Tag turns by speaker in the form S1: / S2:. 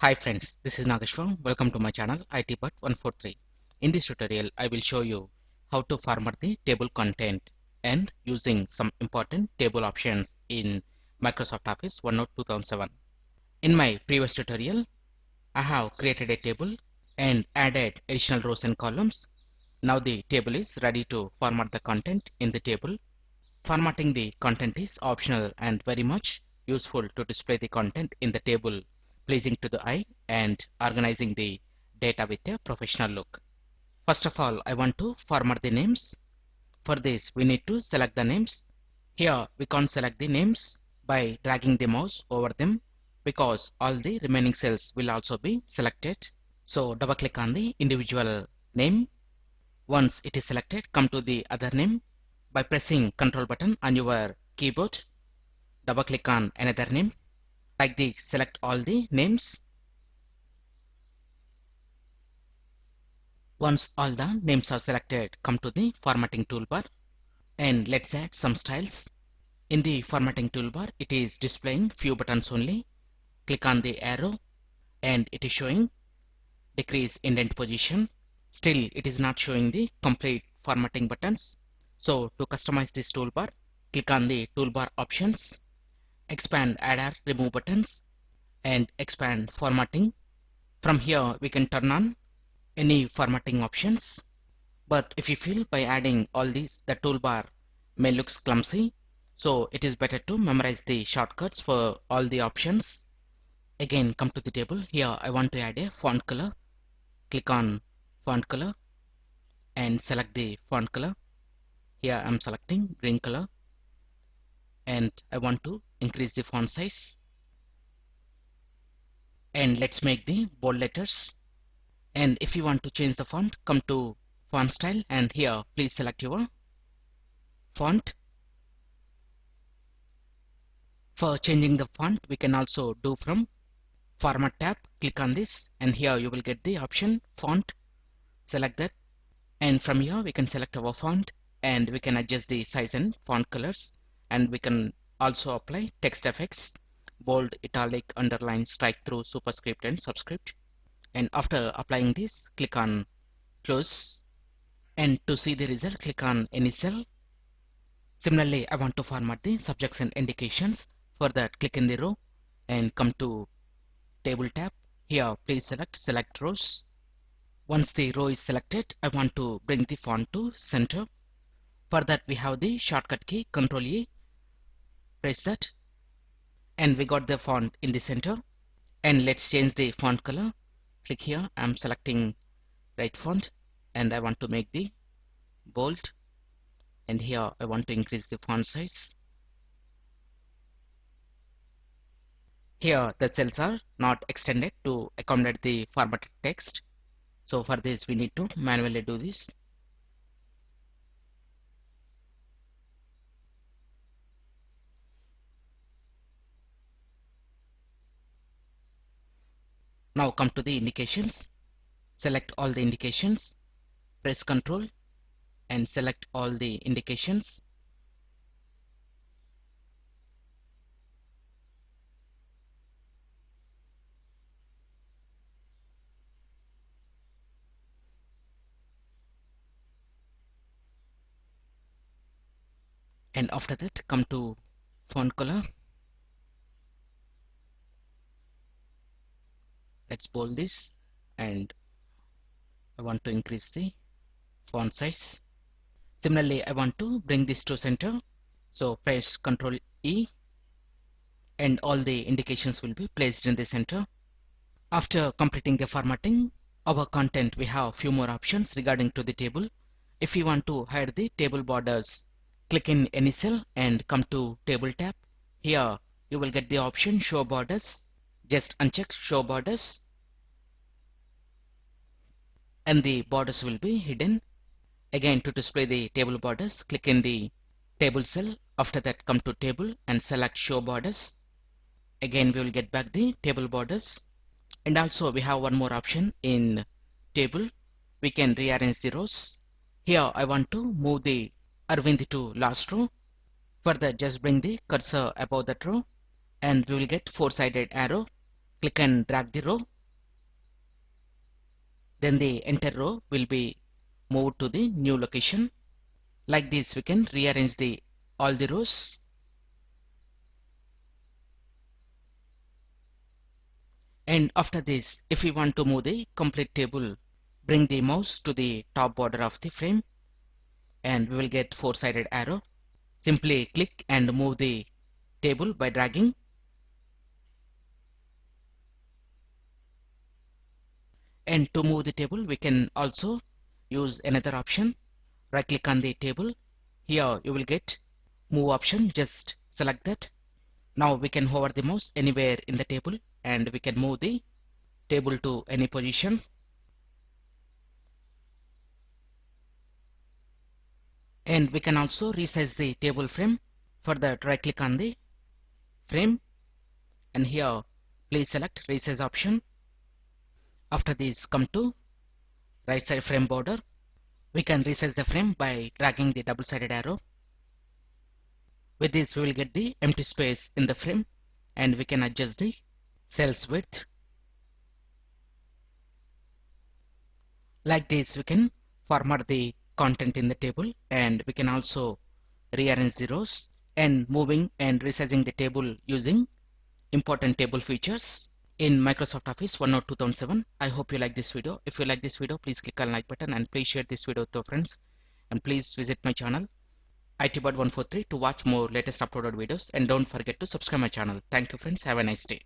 S1: Hi friends, this is Nageshwar. Welcome to my channel ITBut143. In this tutorial, I will show you how to format the table content and using some important table options in Microsoft Office OneNote 2007. In my previous tutorial, I have created a table and added additional rows and columns. Now the table is ready to format the content in the table. Formatting the content is optional and very much useful to display the content in the table pleasing to the eye and organizing the data with a professional look. First of all, I want to format the names. For this, we need to select the names. Here, we can't select the names by dragging the mouse over them because all the remaining cells will also be selected. So double click on the individual name. Once it is selected, come to the other name. By pressing Ctrl button on your keyboard, double click on another name. Like the select all the names. Once all the names are selected, come to the formatting toolbar and let's add some styles. In the formatting toolbar, it is displaying few buttons only. Click on the arrow and it is showing decrease indent position. Still, it is not showing the complete formatting buttons. So to customize this toolbar, click on the toolbar options, expand add or remove buttons and expand formatting. From here, we can turn on any formatting options. But if you feel by adding all these, the toolbar may looks clumsy. So it is better to memorize the shortcuts for all the options. Again, come to the table. Here I want to add a font color. Click on font color and select the font color. Here I'm selecting green color and I want to increase the font size. And let's make the bold letters. And if you want to change the font, come to font style and here please select your font. For changing the font, we can also do from Format tab. Click on this and here you will get the option font. Select that and from here we can select our font and we can adjust the size and font colors, and we can also apply text effects, bold, italic, underline, strike through, superscript and subscript. And after applying this, click on close, and to see the result, click on any cell. Similarly, I want to format the subjects and indications. For that, click in the row and come to table tab. Here please select rows. Once the row is selected, I want to bring the font to center. For that, we have the shortcut key Ctrl A. Press that and we got the font in the center. And let's change the font color. Click here. I'm selecting right font and I want to make the bold, and here I want to increase the font size. Here the cells are not extended to accommodate the formatted text. So for this we need to manually do this. Now come to the indications. Select all the indications. Press Ctrl and select all the indications. And after that, come to font color. Let's bold this and I want to increase the font size. Similarly, I want to bring this to center. So press Ctrl E and all the indications will be placed in the center. After completing the formatting, our content, we have few more options regarding to the table. If you want to hide the table borders, click in any cell and come to table tab. Here you will get the option show borders. Just uncheck show borders and the borders will be hidden. Again, to display the table borders, click in the table cell. After that, come to table and select show borders. Again, we will get back the table borders. And also we have one more option in table. We can rearrange the rows. Here I want to move the Arvind to last row. For that, just bring the cursor above that row and we will get four-sided arrow. click and drag the row. Then the entire row will be moved to the new location. Like this, we can rearrange all the rows. And after this, if we want to move the complete table, bring the mouse to the top border of the frame and we will get four-sided arrow. Simply click and move the table by dragging. And to move the table, we can also use another option. Right click on the table. Here you will get move option. Just select that. Now we can hover the mouse anywhere in the table and we can move the table to any position. And we can also resize the table frame. For that, right click on the frame and here please select resize option. After this, come to right side frame border. We can resize the frame by dragging the double-sided arrow. With this, we will get the empty space in the frame and we can adjust the cell's width. Like this, we can format the content in the table and we can also rearrange the rows and moving and resizing the table using important table features in Microsoft Office OneNote 2007. I hope you like this video. If you like this video, please click on like button and please share this video with your friends. And please visit my channel ITbot143 to watch more latest uploaded videos and don't forget to subscribe my channel. Thank you friends. Have a nice day.